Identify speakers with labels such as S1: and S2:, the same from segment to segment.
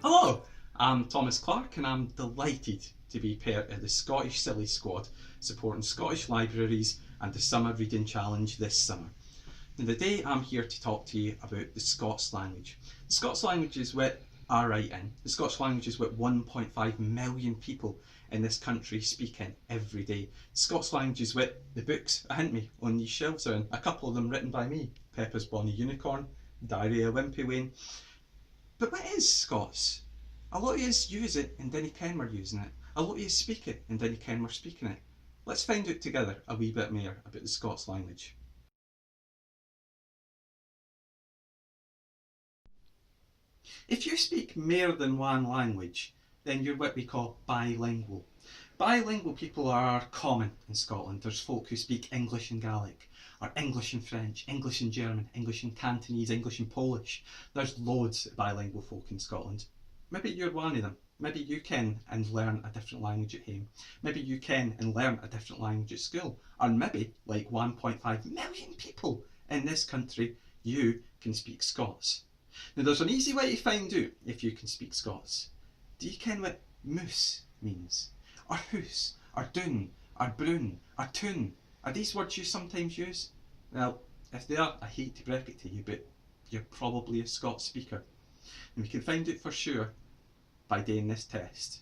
S1: Hello, I'm Thomas Clark and I'm delighted to be part of the Scottish Silly Squad supporting Scottish libraries and the Summer Reading Challenge this summer. Now, today I'm here to talk to you about the Scots language. The Scots language is what I write in. The Scots language is what 1.5 million people in this country speak in every day. The Scots language is what the books behind me on these shelves are in, a couple of them written by me. Pepper's Bonny Unicorn, Diary of a Wimpy Wayne. But what is Scots? A lot of us use it and didn't ken we're using it. A lot of us speak it and didn't ken we're speaking it. Let's find out together a wee bit more about the Scots language. If you speak more than one language, then you're what we call bilingual. Bilingual people are common in Scotland. There's folk who speak English and Gaelic, or English and French, English and German, English and Cantonese, English and Polish. There's loads of bilingual folk in Scotland. Maybe you're one of them. Maybe you can and learn a different language at home. Maybe you can and learn a different language at school. Or maybe, like 1.5 million people in this country, you can speak Scots. Now there's an easy way to find out if you can speak Scots. Do you ken what moose means? Or hoose, or doon, or broon, or toon? Are these words you sometimes use? Well, if they are, I hate to break it to you, but you're probably a Scots speaker. And we can find out for sure by doing this test.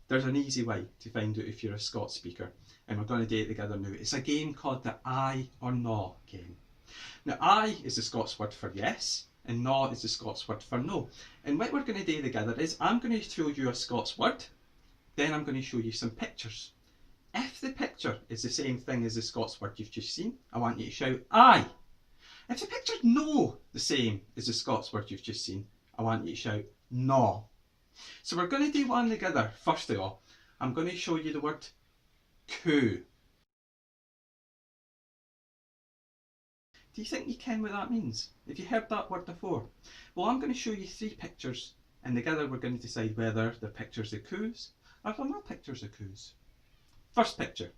S1: There's an easy way to find out if you're a Scots speaker, and we're going to do it together now. It's a game called the aye or no game. Now, aye is the Scots word for yes, and no is the Scots word for no. And what we're going to do together is I'm going to show you a Scots word, then I'm going to show you some pictures. If the picture is the same thing as the Scots word you've just seen, I want you to shout aye. If the picture's no the same as the Scots word you've just seen, I want you to shout no. So we're going to do one together. First of all, I'm going to show you the word coo. Do you think you ken what that means? Have you heard that word before? Well, I'm going to show you 3 pictures, and together we're going to decide whether they're pictures of coos or they're not pictures of coos. First picture.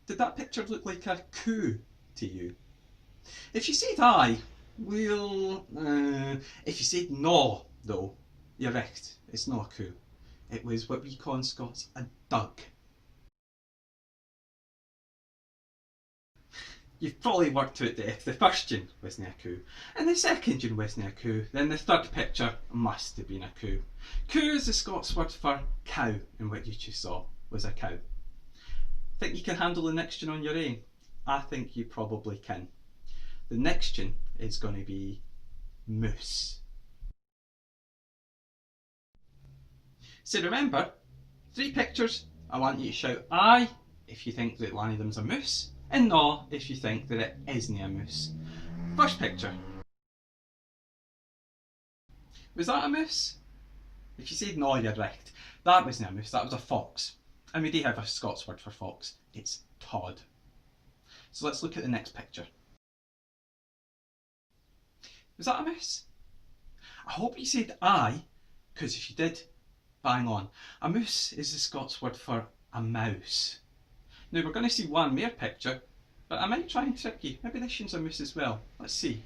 S1: Did that picture look like a coo to you? If you said aye, well, if you said no, though, you're right, it's not a coo. It was what we call in Scots a dug. You've probably worked out that if the first one wasn't a coo, and the second one wasn't a coo, then the third picture must have been a coo. Coo is the Scots word for cow, and what you just saw was a cow. Think you can handle the next one on your own? I think you probably can. The next one is going to be moose. So remember, 3 pictures. I want you to shout aye if you think that one of them's a moose, and no if you think that it isn't a moose. First picture. Was that a moose? If you said no, you're right. That wasn't a moose, that was a fox. And we do have a Scots word for fox. It's tod. So let's look at the next picture. Was that a moose? I hope you said aye, because if you did, bang on. A moose is the Scots word for a mouse. Now we're going to see one more picture, but I might try and trick you. Maybe this one's a moose as well. Let's see.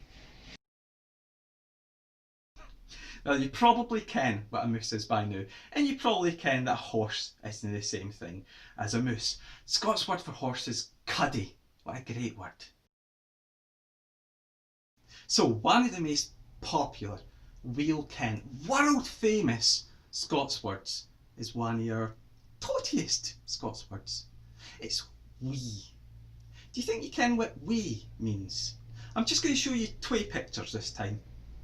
S1: Well, you probably ken what a moose is by now, and you probably ken that a horse isn't the same thing as a moose. Scots word for horse is cuddy. What a great word. So one of the most popular, real ken, world famous Scots words is one of your totiest Scots words. It's wee. Do you think you ken what wee means? I'm just going to show you 2 pictures this time.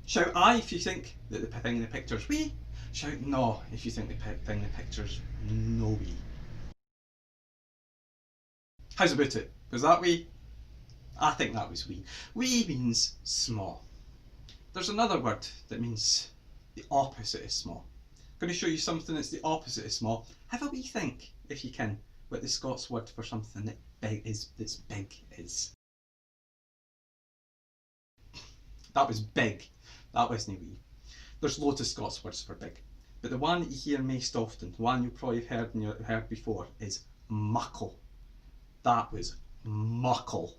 S1: Shout aye if you think that the thing in the picture's wee. Shout no if you think the thing in the picture's no wee. How's about it? Was that wee? I think that was wee. Wee means small. There's another word that means the opposite of small. I'm going to show you something that's the opposite of small. Have a wee think, if you can, what the Scots word for something that that's big is. That was big. That wasn't wee. There's loads of Scots words for big, but the one that you hear most often, the one you probably have heard before, is muckle. That was muckle.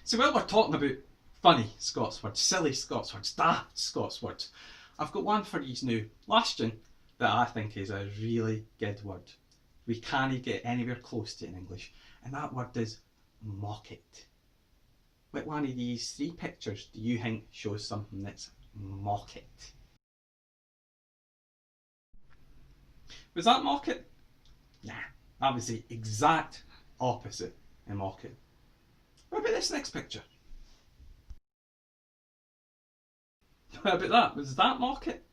S1: So while we're talking about funny Scots words, silly Scots words, daft Scots words, I've got one for you now. Last one that I think is a really good word. We can't get anywhere close to it in English, and that word is mocket. What one of these three pictures do you think shows something that's mocket? Was that mocket? Nah, that was the exact opposite of mocket. What about this next picture? What about that? Was that mocket?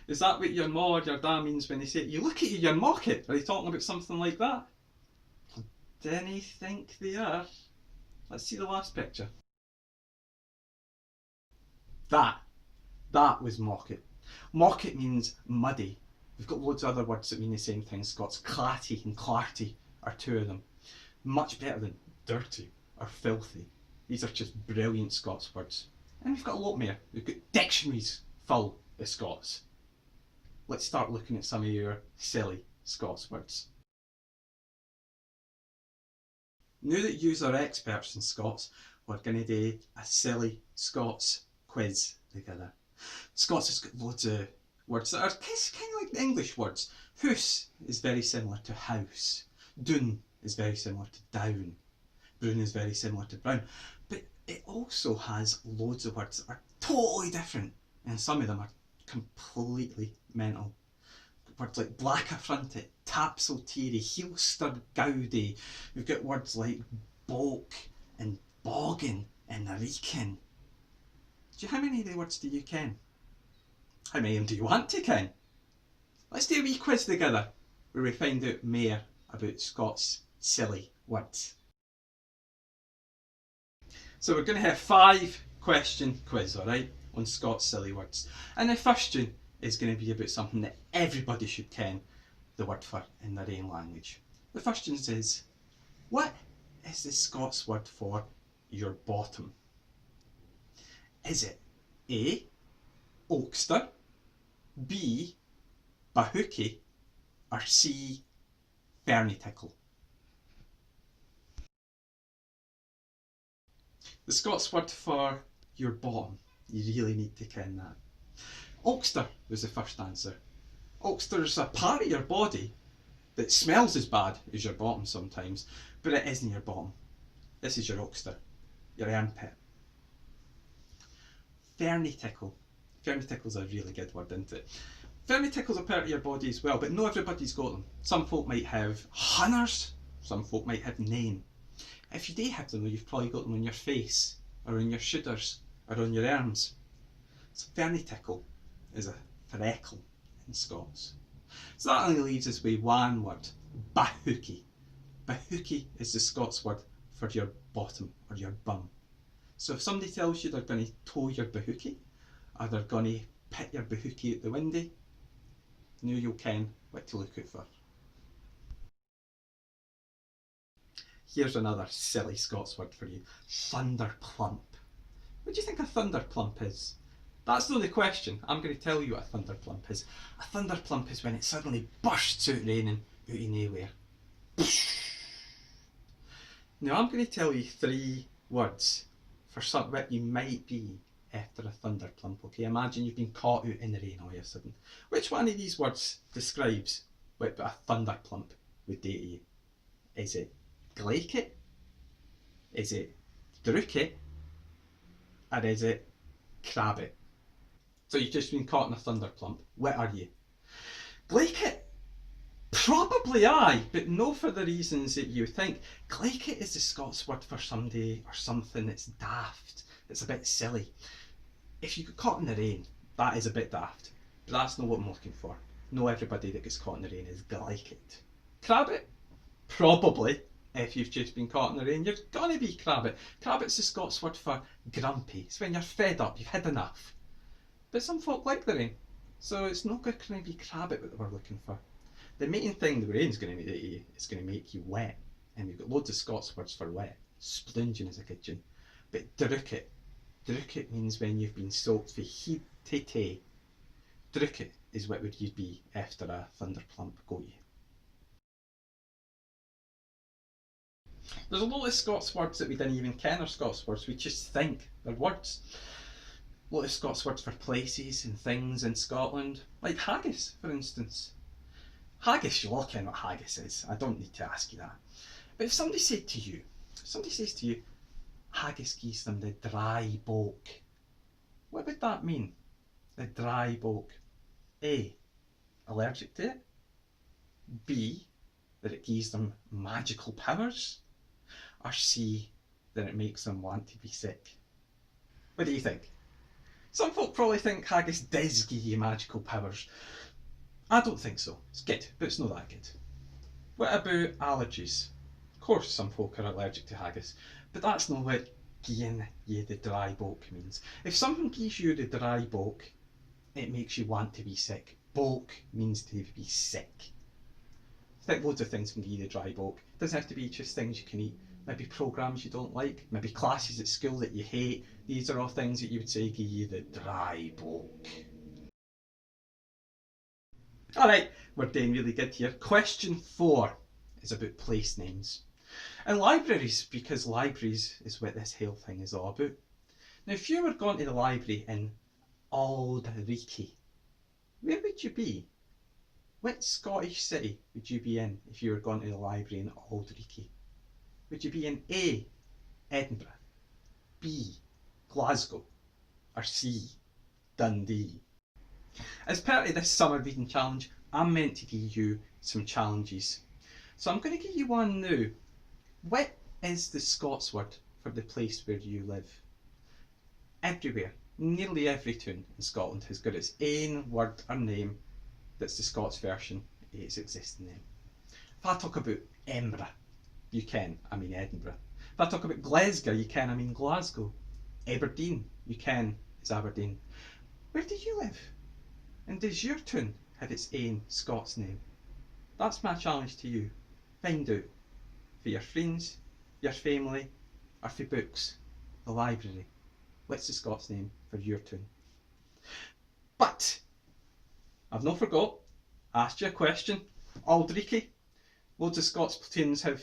S1: Is that what your ma or your dad means when they say, you look at you, you're mocket? Are they talking about something like that? Didn't think they are. Let's see the last picture. That was mocket. Mocket means muddy. We've got loads of other words that mean the same thing. Scots, clatty and clarty are two of them. Much better than dirty or filthy. These are just brilliant Scots words. And we've got a lot more. We've got dictionaries full of Scots. Let's start looking at some of your silly Scots words. Now that you are experts in Scots, we're going to do a silly Scots quiz together. Scots has got loads of words that are kind of like the English words. Hoose is very similar to house. Doon is very similar to down. Brown is very similar to brown. But it also has loads of words that are totally different, and some of them are completely mental. Words like black affronted, tapsultiri, heelster gowdy. We've got words like bulk and boggin and reekin. How many of the words do you ken? How many of them do you want to ken? Let's do a wee quiz together where we find out more about Scots silly words. So we're going to have 5-question quiz, alright, on Scots silly words. And the first one is going to be about something that everybody should ken the word for in their own language. The first one is, what is the Scots word for your bottom? Is it A, oakster, B, bahookie, or C, ferny tickle? The Scots word for your bottom, you really need to ken that. Oakster was the first answer. Oakster is a part of your body that smells as bad as your bottom sometimes, but it isn't your bottom. This is your oakster, your armpit. Ferny tickle. Ferny tickle's a really good word, isn't it? Ferny tickle's a part of your body as well, but not everybody's got them. Some folk might have hunters, some folk might have none. If you do have them, you've probably got them on your face, or on your shoulders, or on your arms. So ferny tickle is a freckle in Scots. So that only leaves us with one word, bahookie. Bahookie is the Scots word for your bottom or your bum. So if somebody tells you they're going to tow your bahookie, or they're going to pit your bahookie out the window, now you'll ken what to look out for. Here's another silly Scots word for you, thunderplump. What do you think a thunderplump is? That's not the question. I'm going to tell you what a thunderplump is. A thunderplump is when it suddenly bursts out raining out of nowhere. Now I'm going to tell you 3 words for something that you might be after a thunderplump, okay? Imagine you've been caught out in the rain all of a sudden. Which one of these words describes what a thunderplump would do to you? Is it glaike? Is it druike? Or is it crabbe? So you've just been caught in a thunderplump. What are you? Glaike? Probably aye, but no for the reasons that you think. Glaike is the Scots word for somebody or something that's daft. It's a bit silly. If you get caught in the rain, that is a bit daft. But that's not what I'm looking for. No everybody that gets caught in the rain is glaike. Crabbe? Probably. If you've just been caught in the rain, you're gonna be crabbit. Crabbit's the Scots word for grumpy. It's when you're fed up, you've had enough. But some folk like the rain, so it's not going to be crabbit that we're looking for. The main thing the rain's going to do to you is going to make you wet, and we've got loads of Scots words for wet. Splunging is a kitchen. But druikit. Druikit means when you've been soaked for head to toe. Druikit is what would you be after a thunderplump got you. There's a lot of Scots words that we didn't even ken are Scots words, we just think they're words. A lot of Scots words for places and things in Scotland, like haggis, for instance. Haggis, you'll all ken what haggis is, I don't need to ask you that. But if somebody says to you, haggis gives them the dry bulk, what would that mean? The dry bulk. A, allergic to it. B, that it gives them magical powers. Or C, that it makes them want to be sick. What do you think? Some folk probably think haggis does give you magical powers. I don't think so. It's good, but it's not that good. What about allergies? Of course some folk are allergic to haggis, but that's not what giving you the dry bulk means. If something gives you the dry bulk, it makes you want to be sick. Bulk means to be sick. I think loads of things can give you the dry bulk. It doesn't have to be just things you can eat. Maybe programmes you don't like, maybe classes at school that you hate. These are all things that you would say give you the dry bulk. Alright, we're doing really good here. Question 4 is about place names. And libraries, because libraries is what this whole thing is all about. Now if you were going to the library in Auld Reekie, where would you be? What Scottish city would you be in if you were going to the library in Auld Reekie? Would you be in A, Edinburgh, B, Glasgow, or C, Dundee? As part of this summer reading challenge, I'm meant to give you some challenges. So I'm going to give you one now. What is the Scots word for the place where you live? Everywhere, nearly every town in Scotland has got its own word or name that's the Scots version of its existing name. If I talk about Edinburgh, you ken, I mean Edinburgh. If I talk about Glasgow, you ken, I mean Glasgow. Aberdeen, you ken, is Aberdeen. Where do you live? And does your town have its own Scots name? That's my challenge to you. Find out. For your friends, your family, or for books, the library. What's the Scots name for your town? But, I've not forgot, I asked you a question. Auld Reekie. Loads of Scots towns have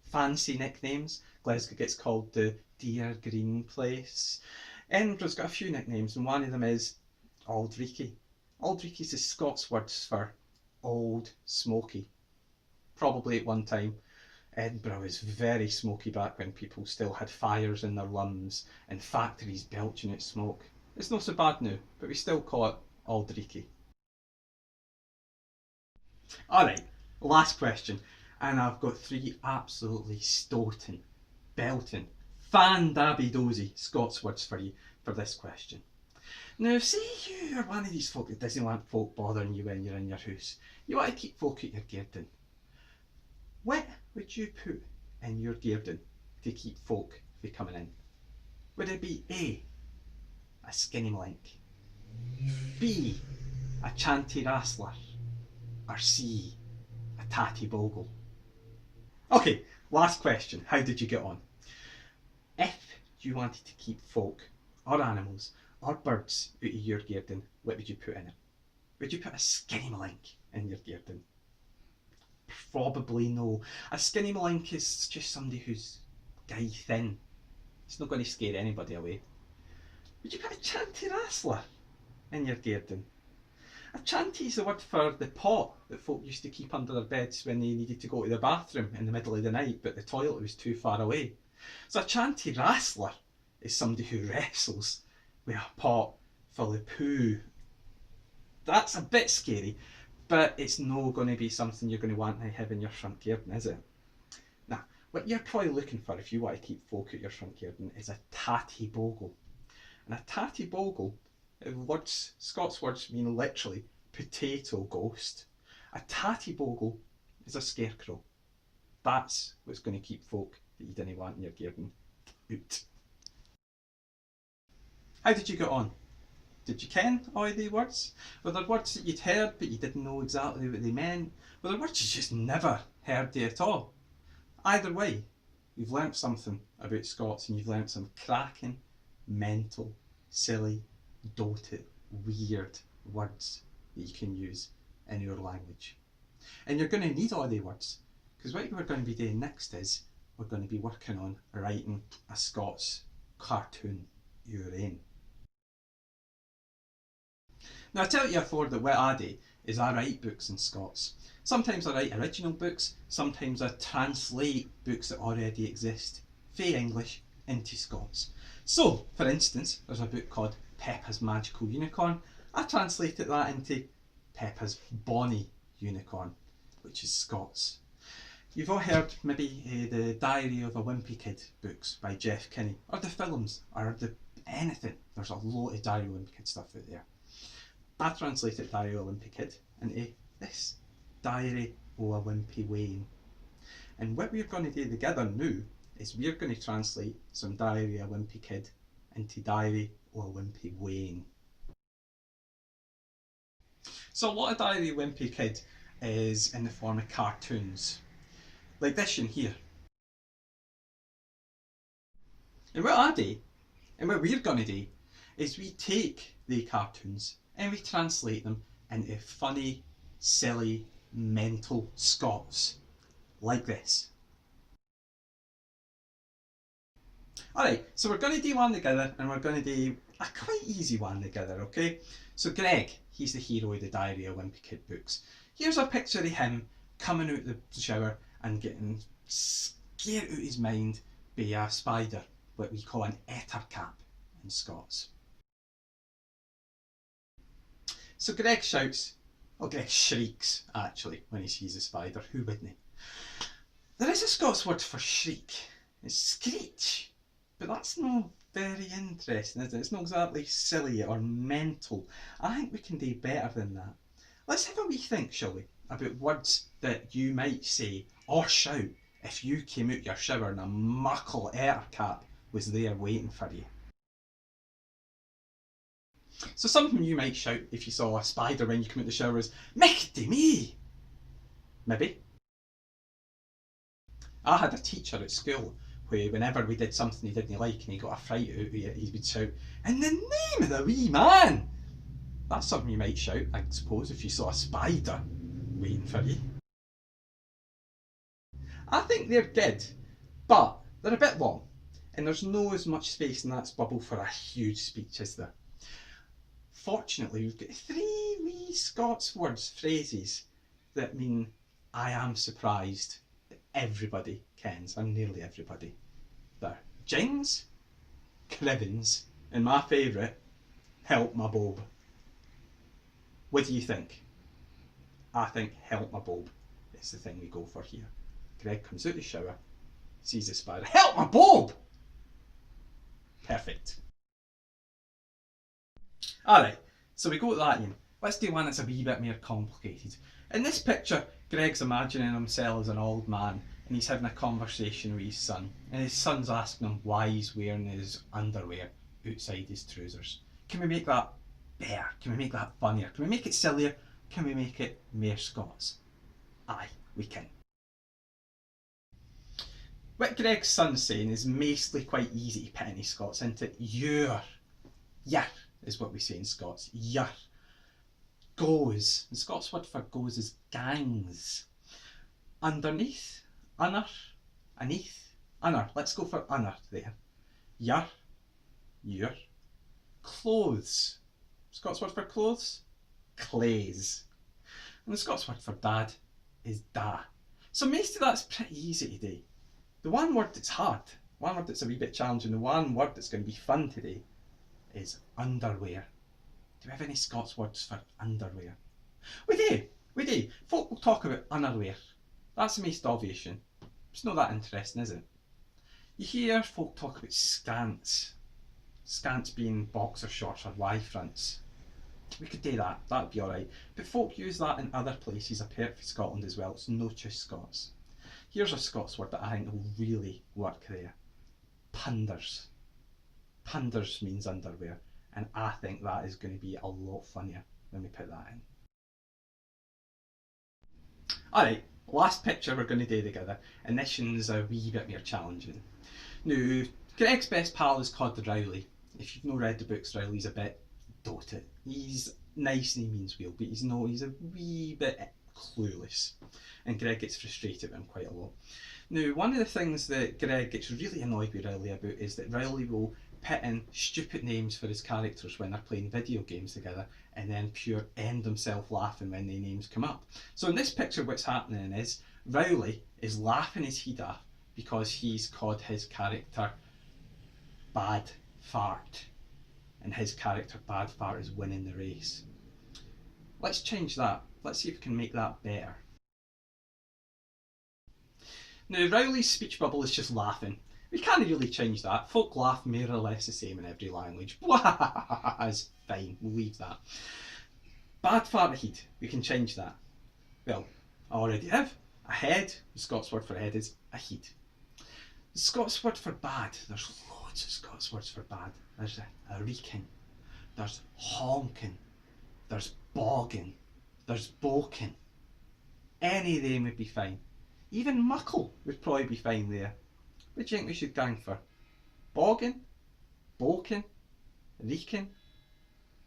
S1: fancy nicknames. Glasgow gets called the Dear Green Place. Edinburgh's got a few nicknames, and one of them is Auld Reekie. Auld Reekie is the Scots words for old smoky. Probably at one time Edinburgh was very smoky back when people still had fires in their lungs and factories belching out smoke. It's not so bad now, but we still call it Auld Reekie. Alright, last question, and I've got 3 absolutely stoating, belting, fan-dabby-dozy Scots words for you for this question. Now, say you are one of these folk that doesn't want folk bothering you when you're in your house. You want to keep folk at your garden. What would you put in your garden to keep folk from coming in? Would it be A, a skinny mlink, B, a chanty wrastler, or C, a tatty bogle? Okay, last question. How did you get on? If you wanted to keep folk, or animals, or birds out of your garden, what would you put in it? Would you put a skinny mlink in your garden? Probably no. A skinny mlink is just somebody who's guy thin. It's not going to scare anybody away. Would you put a chanty wrastler in your garden? A chanty is the word for the pot that folk used to keep under their beds when they needed to go to the bathroom in the middle of the night but the toilet was too far away. So a chanty wrastler is somebody who wrestles with a pot full of poo. That's a bit scary, but it's not going to be something you're going to want to have in your front garden, is it? Now, what you're probably looking for if you want to keep folk at your front garden is a tatty bogle. And a tatty bogle, Scots words mean literally potato ghost. A tatty bogle is a scarecrow. That's what's going to keep folk that you didn't want in your garden out. How did you get on? Did you ken all the words? Were there words that you'd heard but you didn't know exactly what they meant? Were there words you just never heard at all? Either way, you've learnt something about Scots and you've learnt some cracking, mental, silly, doted, weird words that you can use in your language. And you're going to need all the words, because what we're going to be doing next is we're we're going to be working on writing a Scots cartoon your own. Now I tell you afore that what I do is I write books in Scots. Sometimes I write original books, sometimes I translate books that already exist from English into Scots. So, for instance, there's a book called Peppa's Magical Unicorn. I translated that into Peppa's Bonny Unicorn, which is Scots. You've all heard maybe the Diary of a Wimpy Kid books by Jeff Kinney, or the films, or anything. There's a lot of Diary of a Wimpy Kid stuff out there. I translated Diary of a Wimpy Kid into this, Diary of a Wimpy Wayne. And what we're going to do together now is we're going to translate some Diary of a Wimpy Kid into Diary of a Wimpy Wayne. So a lot of Diary of a Wimpy Kid is in the form of cartoons, like this one here. And what I do, and what we're going to do, is we take the cartoons and we translate them into funny, silly, mental Scots, like this. Alright, so we're going to do one together, and we're going to do a quite easy one together, okay? So Greg, he's the hero of the Diary of a Wimpy Kid books. Here's a picture of him coming out the shower and getting scared out of his mind by a spider, what we call an ettercap in Scots. So Greg shouts, or Greg shrieks actually, when he sees a spider. Who wouldn't he? There is a Scots word for shriek. It's screech. But that's not very interesting, is it? It's not exactly silly or mental. I think we can do better than that. Let's have a wee think, shall we, about words that you might say or shout if you came out your shower and a muckle ettercap was there waiting for you. So something you might shout if you saw a spider when you come out the shower is, "Michty me!" Maybe. I had a teacher at school where whenever we did something he didn't like and he got a fright out of it, he would shout, "In the name of the wee man!" That's something you might shout, I suppose, if you saw a spider waiting for you. I think they're good, but they're a bit long, and there's no as much space in that bubble for a huge speech, is there? Fortunately, we've got 3 wee Scots words, phrases, that mean I am surprised that everybody kens, and nearly everybody. They're jings, cribbins, and my favourite, help my bob. What do you think? I think help my bob is the thing we go for here. Greg comes out the shower, sees the spider, help my bob! Perfect. Alright, so we got that in. Let's do one that's a wee bit more complicated. In this picture, Greg's imagining himself as an old man and he's having a conversation with his son. And his son's asking him why he's wearing his underwear outside his trousers. Can we make that better? Can we make that funnier? Can we make it sillier? Can we make it more Scots? Aye, we can. What Greg's son's saying is mostly quite easy to put any Scots into. Your is what we say in Scots. Your. Goes. The Scots word for goes is gangs. Underneath, under, aneath, under. Let's go for under there. Your. Clothes. Scots word for clothes? Clays. And the Scots word for dad is da. So most of that's pretty easy today. The one word that's hard, one word that's a wee bit challenging, the one word that's going to be fun today is underwear. Do we have any Scots words for underwear? We do. Folk will talk about underwear. That's the most obvious one. It's not that interesting, is it? You hear folk talk about scants. Scants being boxer shorts or Y-fronts. We could do that, that'd be alright. But folk use that in other places apart from Scotland as well. It's not just Scots. Here's a Scots word that I think will really work there. Punders. Punders means underwear. And I think that is going to be a lot funnier when we put that in. Alright, last picture we're going to do together, and this one's a wee bit more challenging. Now, Greg's best pal is called Rowley. If you've not read the books, Rowley's a bit doted. He's nice and he means well, but he's a wee bit clueless. And Greg gets frustrated with him quite a lot. Now, one of the things that Greg gets really annoyed with Riley about is that Riley will put in stupid names for his characters when they're playing video games together, and then pure end himself laughing when the names come up. So in this picture, what's happening is Riley is laughing his head off because he's called his character Bad Fart, and his character Bad Fart is winning the race. Let's change that. Let's see if we can make that better. Now, Rowley's speech bubble is just laughing. We can't really change that. Folk laugh more or less the same in every language. Is fine, we'll leave that. Bad fart ahead, we can change that. Well, I already have. Ahead, the Scots word for head is ahead. The Scots word for bad, there's loads of Scots words for bad. There's a reeking, there's honking, there's bogging, there's boking. Any of them would be fine. Even muckle would probably be fine there. What do you think we should gang for? Bogging, boking, reeking,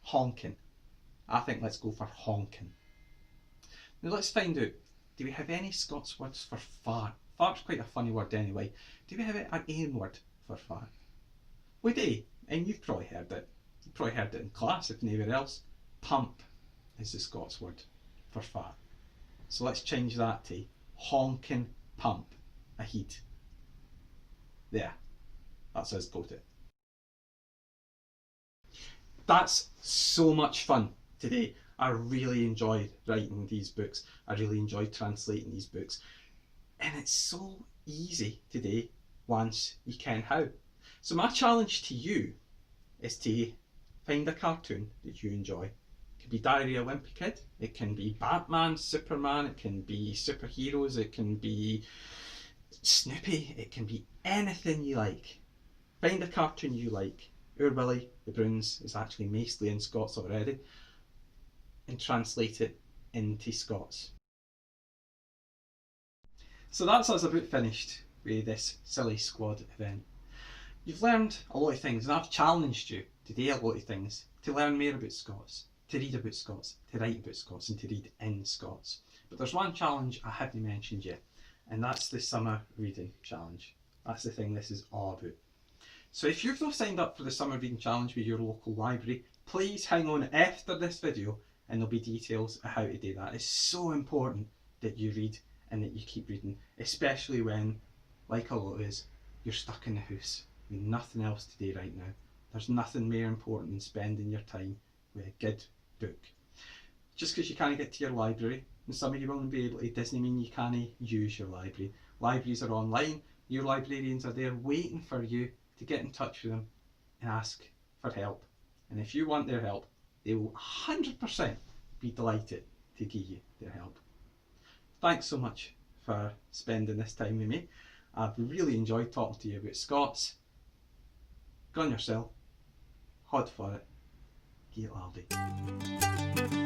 S1: honking. I think let's go for honking. Now let's find out, do we have any Scots words for fart? Fart's quite a funny word anyway. Do we have an aim word for fart? We do, and you've probably heard it. You've probably heard it in class if nowhere else. Pump is the Scots word for fart. So let's change that to honking pump ahead. There, that's us got it. That's so much fun today. I really enjoyed writing these books. I really enjoyed translating these books. And it's so easy today once you can how. So my challenge to you is to find a cartoon that you enjoy. It could be Diary of a Wimpy Kid, it can be Batman, Superman, it can be superheroes, it can be Snoopy, it can be anything you like. Find a cartoon you like. Our Willie the Bruins is actually mostly in Scots already, and translate it into Scots. So that's us about finished with this silly squad event. You've learned a lot of things, and I've challenged you today a lot of things to learn more about Scots, to read about Scots, to write about Scots, and to read in Scots. But there's one challenge I haven't mentioned yet, and that's the summer reading challenge. That's the thing this is all about. So if you've not signed up for the summer reading challenge with your local library, please hang on after this video and there'll be details of how to do that. It's so important that you read and that you keep reading, especially when, like a lot of us, you're stuck in the house with nothing else to do right now. There's nothing more important than spending your time with a good book. Just because you can't get to your library, and some of you won't be able to, doesn't mean you can't use your library. Libraries are online, your librarians are there waiting for you to get in touch with them and ask for help. And if you want their help, they will 100% be delighted to give you their help. Thanks so much for spending this time with me. I've really enjoyed talking to you about Scots. Go on yourself, hod for it, get laldy.